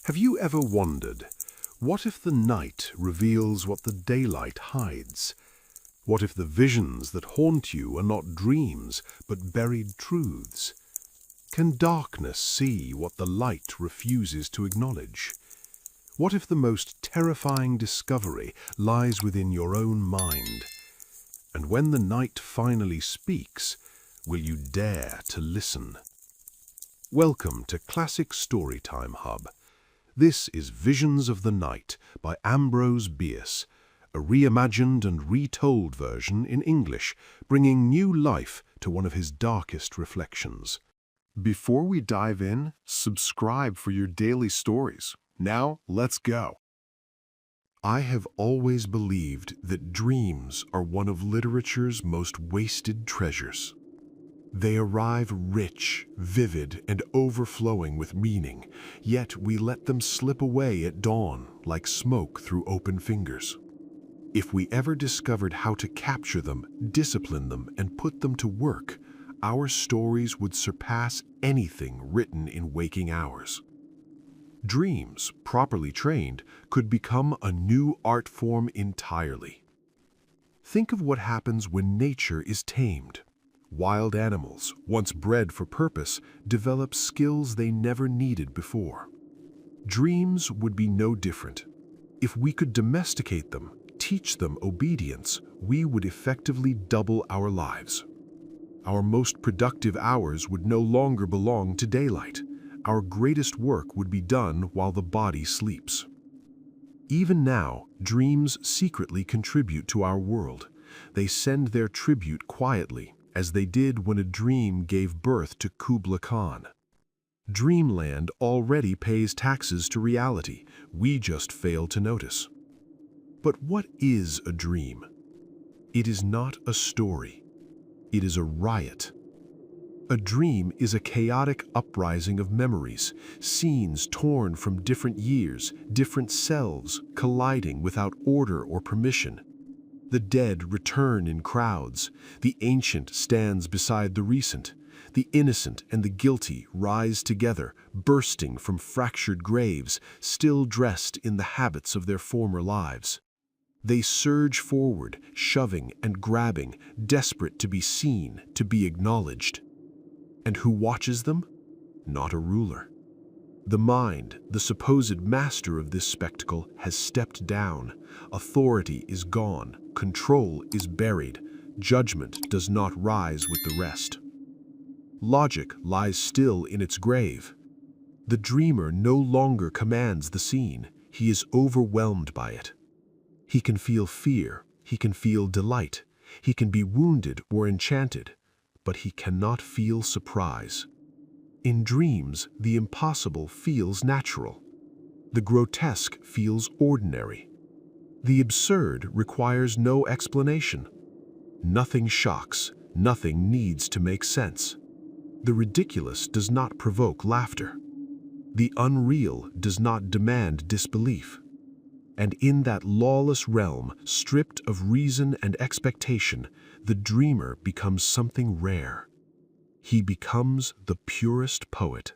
Have you ever wondered, what if the night reveals what the daylight hides? What if the visions that haunt you are not dreams, but buried truths? Can darkness see what the light refuses to acknowledge? What if the most terrifying discovery lies within your own mind? And when the night finally speaks, will you dare to listen? Welcome to Classic Storytime Hub. This is Visions of the Night by Ambrose Bierce, a reimagined and retold version in English, bringing new life to one of his darkest reflections. Before we dive in, subscribe for your daily stories. Now, let's go. I have always believed that dreams are one of literature's most wasted treasures. They arrive rich, vivid, and overflowing with meaning, yet we let them slip away at dawn like smoke through open fingers. If we ever discovered how to capture them, discipline them, and put them to work, our stories would surpass anything written in waking hours. Dreams, properly trained, could become a new art form entirely. Think of what happens when nature is tamed. Wild animals, once bred for purpose, develop skills they never needed before. Dreams would be no different. If we could domesticate them, teach them obedience, we would effectively double our lives. Our most productive hours would no longer belong to daylight. Our greatest work would be done while the body sleeps. Even now, dreams secretly contribute to our world. They send their tribute quietly, as they did when a dream gave birth to Kubla Khan. Dreamland already pays taxes to reality. We just fail to notice. But what is a dream? It is not a story. It is a riot. A dream is a chaotic uprising of memories, scenes torn from different years, different selves colliding without order or permission. The dead return in crowds. The ancient stands beside the recent. The innocent and the guilty rise together, bursting from fractured graves, still dressed in the habits of their former lives. They surge forward, shoving and grabbing, desperate to be seen, to be acknowledged. And who watches them? Not a ruler. The mind, the supposed master of this spectacle, has stepped down. Authority is gone. Control is buried. Judgment does not rise with the rest. Logic lies still in its grave. The dreamer no longer commands the scene. He is overwhelmed by it. He can feel fear. He can feel delight. He can be wounded or enchanted, but he cannot feel surprise. In dreams, the impossible feels natural. The grotesque feels ordinary. The absurd requires no explanation. Nothing shocks, nothing needs to make sense. The ridiculous does not provoke laughter. The unreal does not demand disbelief. And in that lawless realm, stripped of reason and expectation, the dreamer becomes something rare. He becomes the purest poet,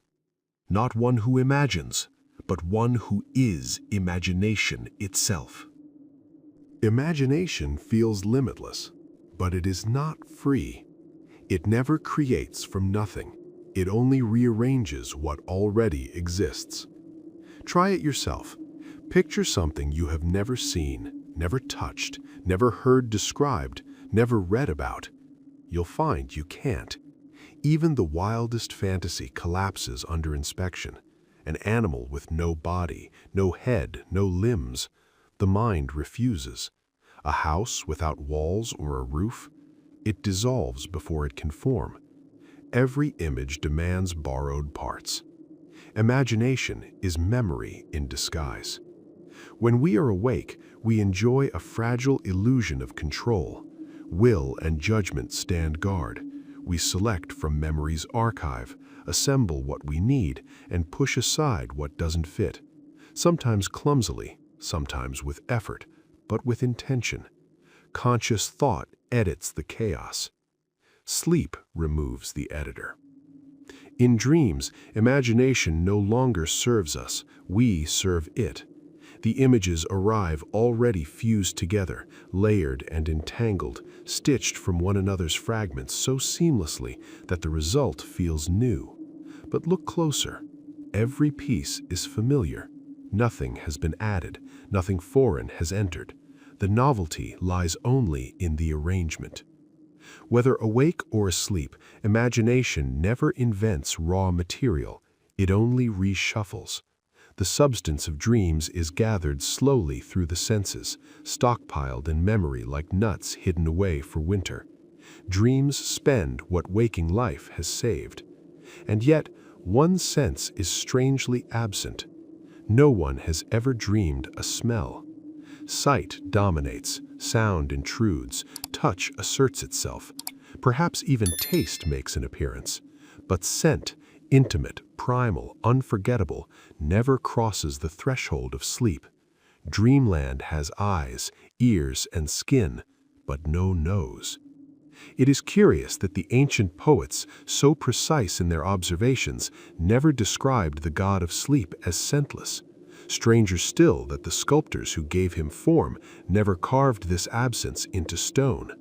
not one who imagines, but one who is imagination itself. Imagination feels limitless, but it is not free. It never creates from nothing. It only rearranges what already exists. Try it yourself. Picture something you have never seen, never touched, never heard described, never read about. You'll find you can't. Even the wildest fantasy collapses under inspection. An animal with no body, no head, no limbs. The mind refuses. A house without walls or a roof? It dissolves before it can form. Every image demands borrowed parts. Imagination is memory in disguise. When we are awake, we enjoy a fragile illusion of control. Will and judgment stand guard. We select from memory's archive, assemble what we need, and push aside what doesn't fit. Sometimes clumsily, sometimes with effort, but with intention. Conscious thought edits the chaos. Sleep removes the editor. In dreams, imagination no longer serves us, we serve it. The images arrive already fused together, layered and entangled, stitched from one another's fragments so seamlessly that the result feels new. But look closer. Every piece is familiar. Nothing has been added, nothing foreign has entered. The novelty lies only in the arrangement. Whether awake or asleep, imagination never invents raw material, it only reshuffles. The substance of dreams is gathered slowly through the senses, stockpiled in memory like nuts hidden away for winter. Dreams spend what waking life has saved. And yet, one sense is strangely absent. No one has ever dreamed a smell. Sight dominates, sound intrudes, touch asserts itself. Perhaps even taste makes an appearance. But scent, intimate, primal, unforgettable, never crosses the threshold of sleep. Dreamland has eyes, ears, and skin, but no nose. It is curious that the ancient poets, so precise in their observations, never described the god of sleep as scentless. Stranger still that the sculptors who gave him form never carved this absence into stone.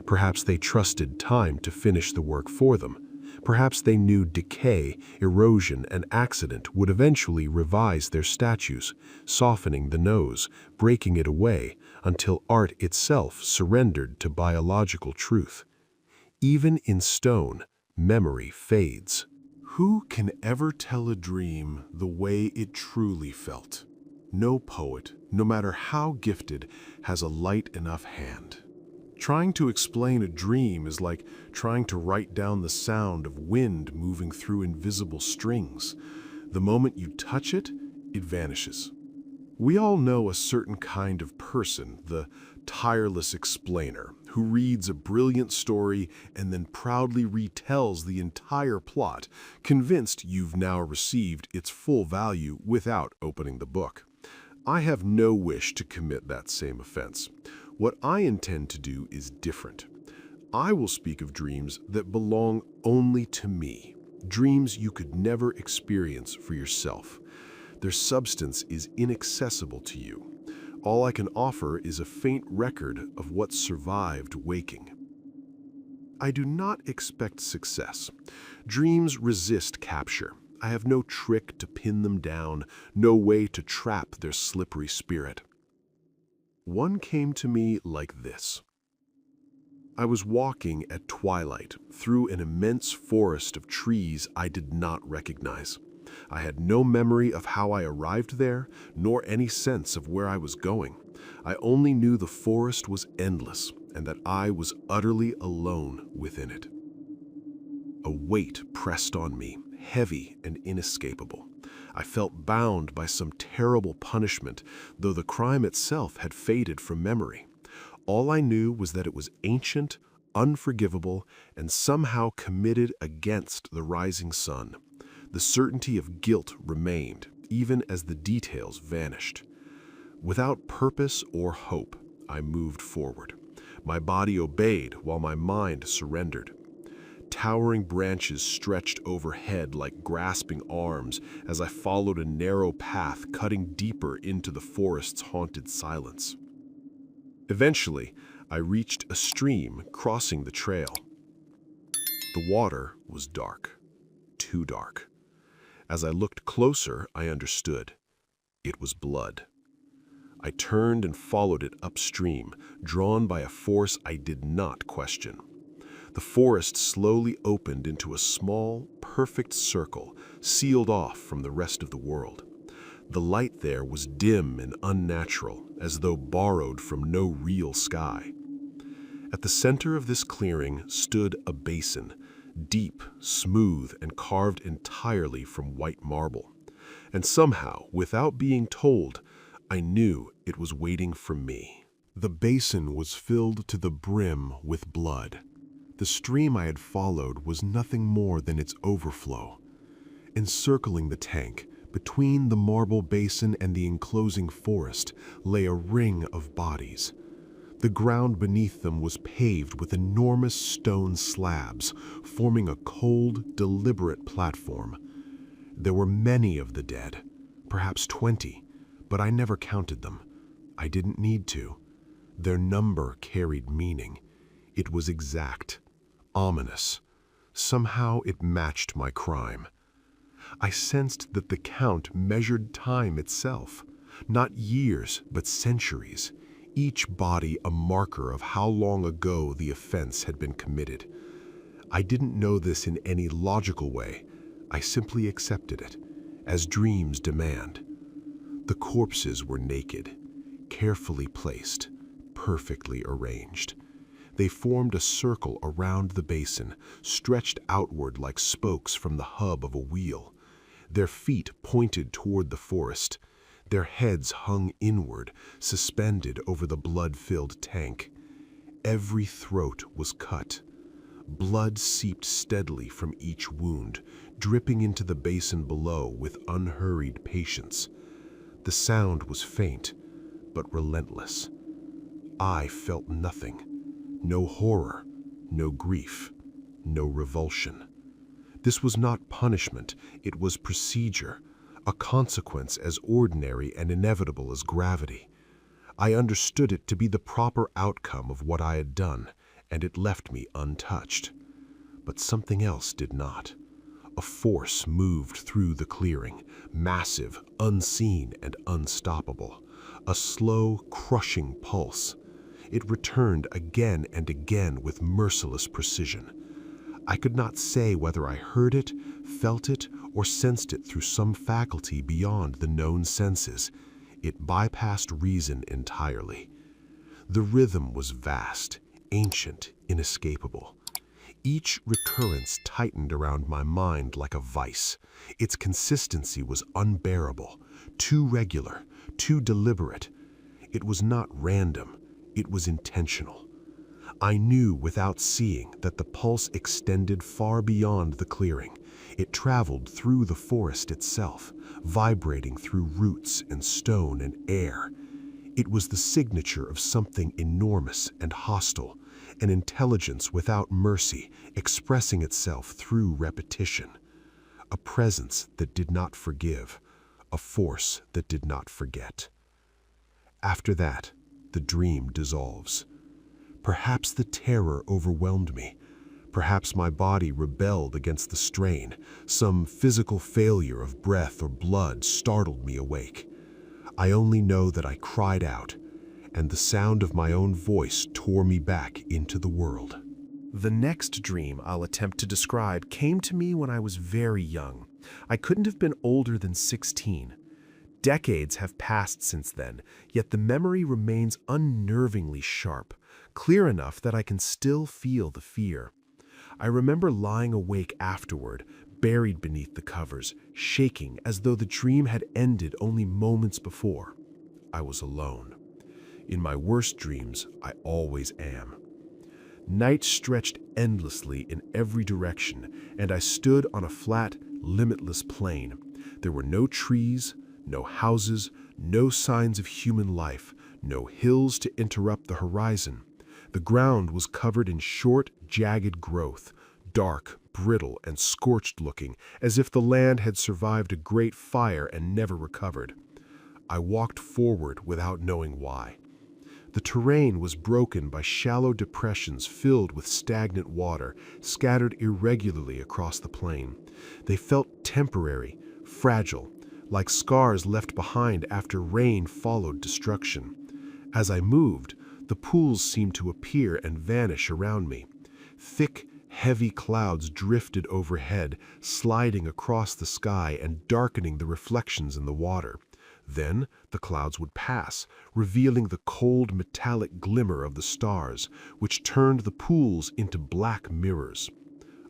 Perhaps they trusted time to finish the work for them. Perhaps they knew decay, erosion, and accident would eventually revise their statues, softening the nose, breaking it away, until art itself surrendered to biological truth. Even in stone, memory fades. Who can ever tell a dream the way it truly felt? No poet, no matter how gifted, has a light enough hand. Trying to explain a dream is like trying to write down the sound of wind moving through invisible strings. The moment you touch it, it vanishes. We all know a certain kind of person, the tireless explainer, who reads a brilliant story and then proudly retells the entire plot, convinced you've now received its full value without opening the book. I have no wish to commit that same offense. What I intend to do is different. I will speak of dreams that belong only to me, dreams you could never experience for yourself. Their substance is inaccessible to you. All I can offer is a faint record of what survived waking. I do not expect success. Dreams resist capture. I have no trick to pin them down, no way to trap their slippery spirit. One came to me like this. I was walking at twilight through an immense forest of trees I did not recognize. I had no memory of how I arrived there, nor any sense of where I was going. I only knew the forest was endless and that I was utterly alone within it. A weight pressed on me, heavy and inescapable. I felt bound by some terrible punishment, though the crime itself had faded from memory. All I knew was that it was ancient, unforgivable, and somehow committed against the rising sun. The certainty of guilt remained, even as the details vanished. Without purpose or hope, I moved forward. My body obeyed while my mind surrendered. Towering branches stretched overhead like grasping arms as I followed a narrow path cutting deeper into the forest's haunted silence. Eventually, I reached a stream crossing the trail. The water was dark, too dark. As I looked closer, I understood. It was blood. I turned and followed it upstream, drawn by a force I did not question. The forest slowly opened into a small, perfect circle, sealed off from the rest of the world. The light there was dim and unnatural, as though borrowed from no real sky. At the center of this clearing stood a basin, deep, smooth, and carved entirely from white marble. And somehow, without being told, I knew it was waiting for me. The basin was filled to the brim with blood. The stream I had followed was nothing more than its overflow. Encircling the tank, between the marble basin and the enclosing forest, lay a ring of bodies. The ground beneath them was paved with enormous stone slabs, forming a cold, deliberate platform. There were many of the dead, perhaps 20, but I never counted them. I didn't need to. Their number carried meaning. It was exact, ominous. Somehow it matched my crime. I sensed that the count measured time itself, not years, but centuries, each body a marker of how long ago the offense had been committed. I didn't know this in any logical way. I simply accepted it, as dreams demand. The corpses were naked, carefully placed, perfectly arranged. They formed a circle around the basin, stretched outward like spokes from the hub of a wheel. Their feet pointed toward the forest. Their heads hung inward, suspended over the blood-filled tank. Every throat was cut. Blood seeped steadily from each wound, dripping into the basin below with unhurried patience. The sound was faint, but relentless. I felt nothing. No horror, no grief, no revulsion. This was not punishment, it was procedure, a consequence as ordinary and inevitable as gravity. I understood it to be the proper outcome of what I had done, and it left me untouched. But something else did not. A force moved through the clearing, massive, unseen, and unstoppable. A slow, crushing pulse. It returned again and again with merciless precision. I could not say whether I heard it, felt it, or sensed it through some faculty beyond the known senses. It bypassed reason entirely. The rhythm was vast, ancient, inescapable. Each recurrence tightened around my mind like a vice. Its consistency was unbearable, too regular, too deliberate. It was not random, it was intentional. I knew without seeing that the pulse extended far beyond the clearing. It traveled through the forest itself, vibrating through roots and stone and air. It was the signature of something enormous and hostile, an intelligence without mercy, expressing itself through repetition. A presence that did not forgive, a force that did not forget. After that, the dream dissolves. Perhaps the terror overwhelmed me. Perhaps my body rebelled against the strain. Some physical failure of breath or blood startled me awake. I only know that I cried out, and the sound of my own voice tore me back into the world. The next dream I'll attempt to describe came to me when I was very young. I couldn't have been older than 16. Decades have passed since then, yet the memory remains unnervingly sharp, clear enough that I can still feel the fear. I remember lying awake afterward, buried beneath the covers, shaking as though the dream had ended only moments before. I was alone. In my worst dreams, I always am. Night stretched endlessly in every direction, and I stood on a flat, limitless plain. There were no trees, no houses, no signs of human life, no hills to interrupt the horizon. The ground was covered in short, jagged growth, dark, brittle, and scorched-looking, as if the land had survived a great fire and never recovered. I walked forward without knowing why. The terrain was broken by shallow depressions filled with stagnant water, scattered irregularly across the plain. They felt temporary, fragile, like scars left behind after rain followed destruction. As I moved, the pools seemed to appear and vanish around me. Thick, heavy clouds drifted overhead, sliding across the sky and darkening the reflections in the water. Then the clouds would pass, revealing the cold metallic glimmer of the stars, which turned the pools into black mirrors.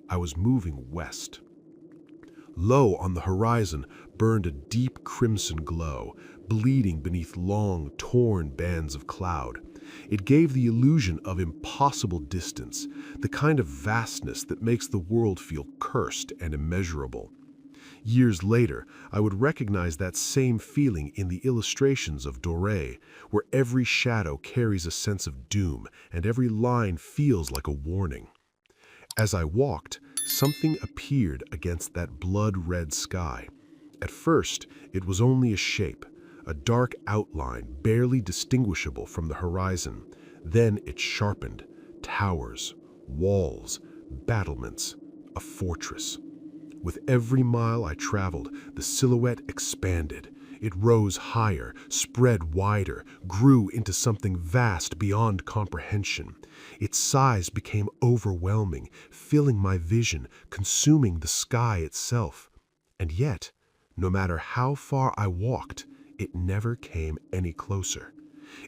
I was moving west. Low on the horizon burned a deep crimson glow, bleeding beneath long, torn bands of cloud. It gave the illusion of impossible distance, the kind of vastness that makes the world feel cursed and immeasurable. Years later, I would recognize that same feeling in the illustrations of Doré, where every shadow carries a sense of doom and every line feels like a warning. As I walked, something appeared against that blood-red sky. At first, it was only a shape, a dark outline barely distinguishable from the horizon. Then it sharpened. Towers, walls, battlements, a fortress. With every mile I traveled, the silhouette expanded. It rose higher, spread wider, grew into something vast beyond comprehension. Its size became overwhelming, filling my vision, consuming the sky itself. And yet, no matter how far I walked, it never came any closer.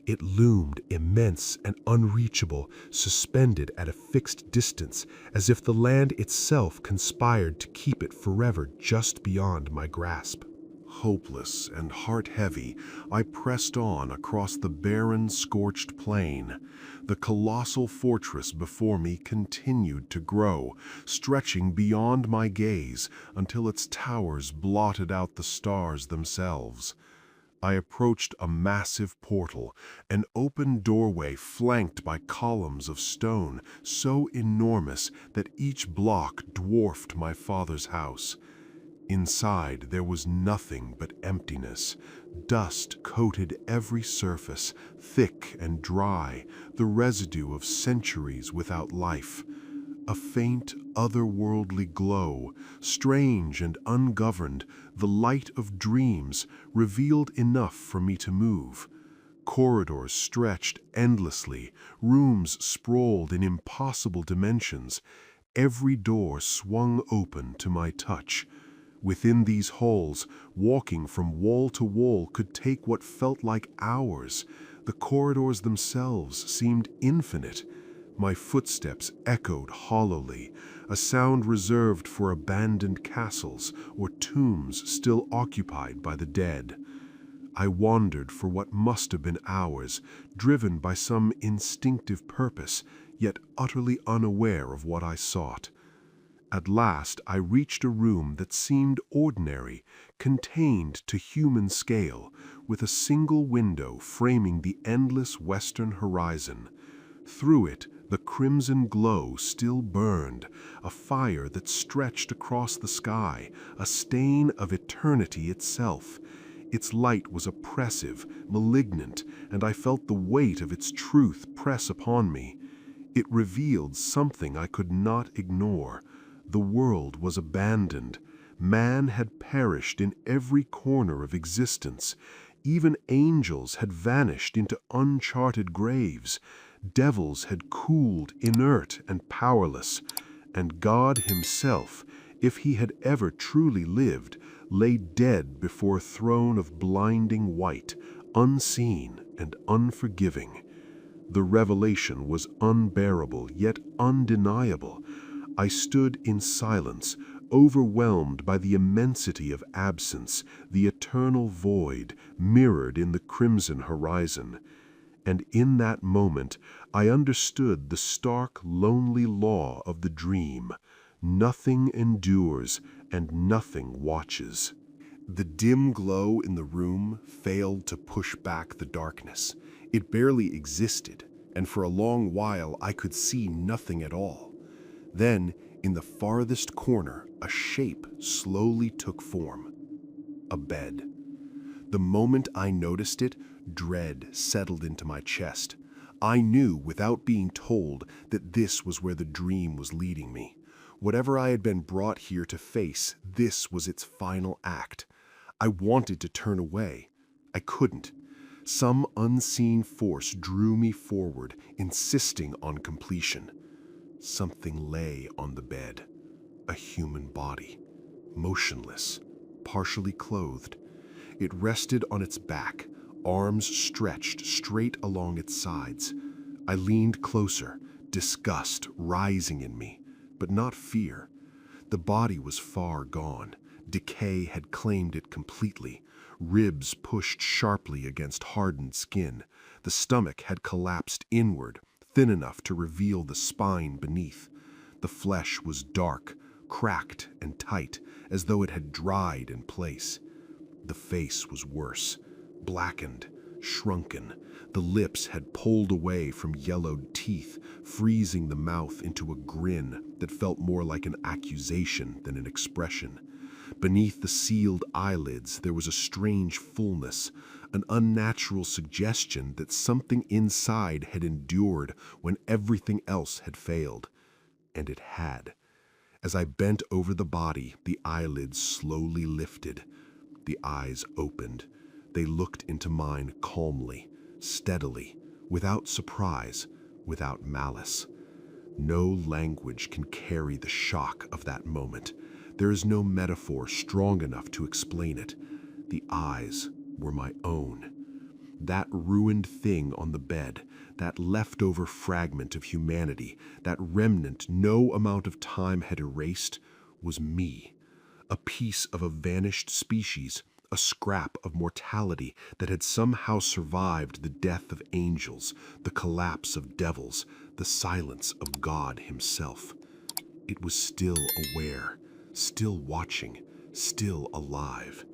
It loomed immense and unreachable, suspended at a fixed distance, as if the land itself conspired to keep it forever just beyond my grasp. Hopeless and heart-heavy, I pressed on across the barren, scorched plain. The colossal fortress before me continued to grow, stretching beyond my gaze until its towers blotted out the stars themselves. I approached a massive portal, an open doorway flanked by columns of stone so enormous that each block dwarfed my father's house. Inside there was nothing but emptiness. Dust coated every surface, thick and dry, the residue of centuries without life. A faint, otherworldly glow, strange and ungoverned, the light of dreams, revealed enough for me to move. Corridors stretched endlessly, rooms sprawled in impossible dimensions. Every door swung open to my touch. Within these halls, walking from wall to wall could take what felt like hours. The corridors themselves seemed infinite. My footsteps echoed hollowly, a sound reserved for abandoned castles or tombs still occupied by the dead. I wandered for what must have been hours, driven by some instinctive purpose, yet utterly unaware of what I sought. At last I reached a room that seemed ordinary, contained to human scale, with a single window framing the endless western horizon. Through it, the crimson glow still burned, a fire that stretched across the sky, a stain of eternity itself. Its light was oppressive, malignant, and I felt the weight of its truth press upon me. It revealed something I could not ignore. The world was abandoned. Man had perished in every corner of existence. Even angels had vanished into uncharted graves. Devils had cooled, inert and powerless, and God himself, if he had ever truly lived, lay dead before a throne of blinding white, unseen and unforgiving. The revelation was unbearable, yet undeniable. I stood in silence, overwhelmed by the immensity of absence, the eternal void mirrored in the crimson horizon. And in that moment, I understood the stark, lonely law of the dream. Nothing endures, and nothing watches. The dim glow in the room failed to push back the darkness. It barely existed, and for a long while I could see nothing at all. Then, in the farthest corner, a shape slowly took form. A bed. The moment I noticed it, dread settled into my chest. I knew, without being told, that this was where the dream was leading me. Whatever I had been brought here to face, this was its final act. I wanted to turn away. I couldn't. Some unseen force drew me forward, insisting on completion. Something lay on the bed. A human body. Motionless, partially clothed. It rested on its back, arms stretched straight along its sides. I leaned closer, disgust rising in me, but not fear. The body was far gone. Decay had claimed it completely. Ribs pushed sharply against hardened skin. The stomach had collapsed inward, thin enough to reveal the spine beneath. The flesh was dark, cracked and tight, as though it had dried in place. The face was worse, blackened, shrunken. The lips had pulled away from yellowed teeth, freezing the mouth into a grin that felt more like an accusation than an expression. Beneath the sealed eyelids, there was a strange fullness, an unnatural suggestion that something inside had endured when everything else had failed. And it had. As I bent over the body, the eyelids slowly lifted. The eyes opened. They looked into mine calmly, steadily, without surprise, without malice. No language can carry the shock of that moment. There is no metaphor strong enough to explain it. The eyes were my own. That ruined thing on the bed, that leftover fragment of humanity, that remnant no amount of time had erased, was me. A piece of a vanished species, a scrap of mortality that had somehow survived the death of angels, the collapse of devils, the silence of God himself. It was still aware, still watching, still alive.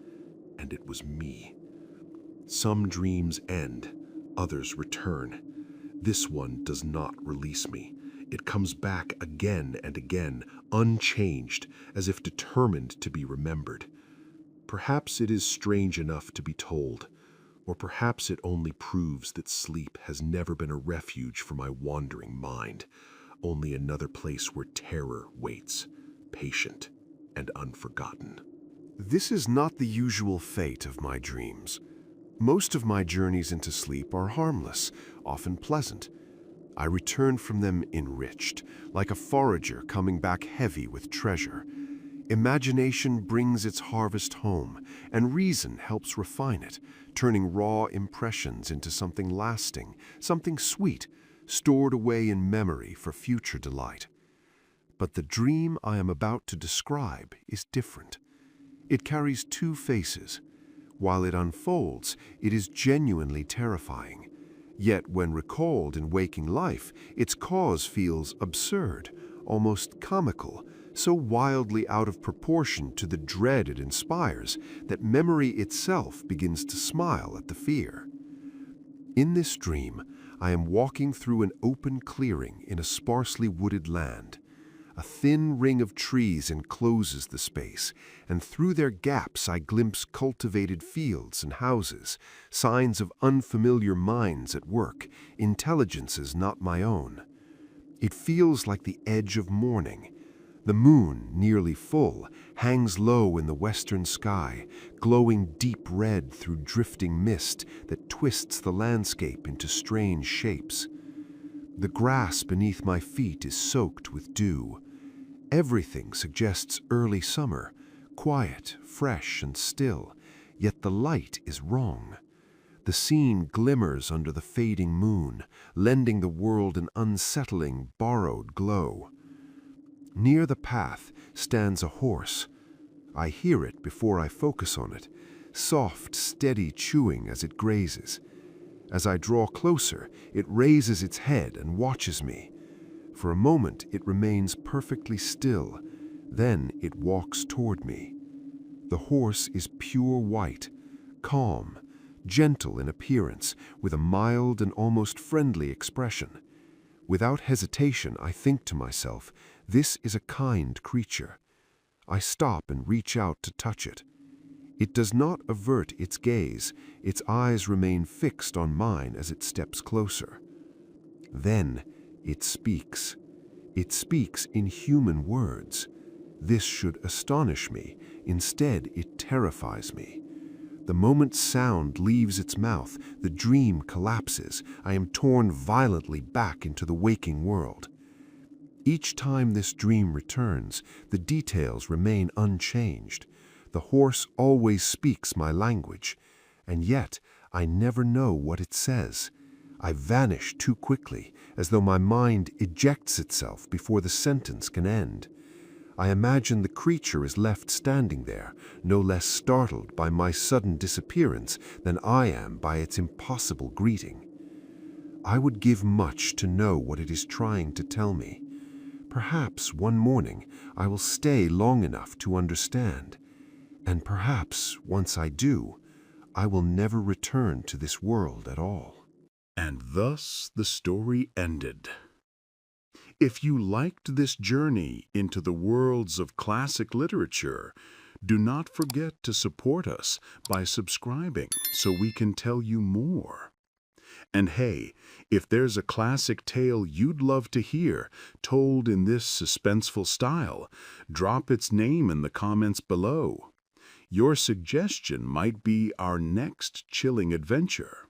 And it was me. Some dreams end, others return. This one does not release me. It comes back again and again, unchanged, as if determined to be remembered. Perhaps it is strange enough to be told, or perhaps it only proves that sleep has never been a refuge for my wandering mind, only another place where terror waits, patient and unforgotten. This is not the usual fate of my dreams. Most of my journeys into sleep are harmless, often pleasant. I return from them enriched, like a forager coming back heavy with treasure. Imagination brings its harvest home, and reason helps refine it, turning raw impressions into something lasting, something sweet, stored away in memory for future delight. But the dream I am about to describe is different. It carries two faces. While it unfolds, it is genuinely terrifying. Yet when recalled in waking life, its cause feels absurd, almost comical, so wildly out of proportion to the dread it inspires that memory itself begins to smile at the fear. In this dream, I am walking through an open clearing in a sparsely wooded land. A thin ring of trees encloses the space, and through their gaps I glimpse cultivated fields and houses, signs of unfamiliar minds at work, intelligences not my own. It feels like the edge of morning. The moon, nearly full, hangs low in the western sky, glowing deep red through drifting mist that twists the landscape into strange shapes. The grass beneath my feet is soaked with dew. Everything suggests early summer, quiet, fresh, and still, yet the light is wrong. The scene glimmers under the fading moon, lending the world an unsettling, borrowed glow. Near the path stands a horse. I hear it before I focus on it, soft, steady chewing as it grazes. As I draw closer, it raises its head and watches me. For a moment, it remains perfectly still. Then it walks toward me. The horse is pure white, calm, gentle in appearance, with a mild and almost friendly expression. Without hesitation, I think to myself, this is a kind creature. I stop and reach out to touch it. It does not avert its gaze. Its eyes remain fixed on mine as it steps closer. Then it speaks. It speaks in human words. This should astonish me. Instead, it terrifies me. The moment sound leaves its mouth, the dream collapses. I am torn violently back into the waking world. Each time this dream returns, the details remain unchanged. The horse always speaks my language, and yet I never know what it says. I vanish too quickly, as though my mind ejects itself before the sentence can end. I imagine the creature is left standing there, no less startled by my sudden disappearance than I am by its impossible greeting. I would give much to know what it is trying to tell me. Perhaps one morning I will stay long enough to understand, and perhaps once I do, I will never return to this world at all." And thus the story ended. If you liked this journey into the worlds of classic literature, do not forget to support us by subscribing so we can tell you more. And hey, if there's a classic tale you'd love to hear told in this suspenseful style, drop its name in the comments below. Your suggestion might be our next chilling adventure.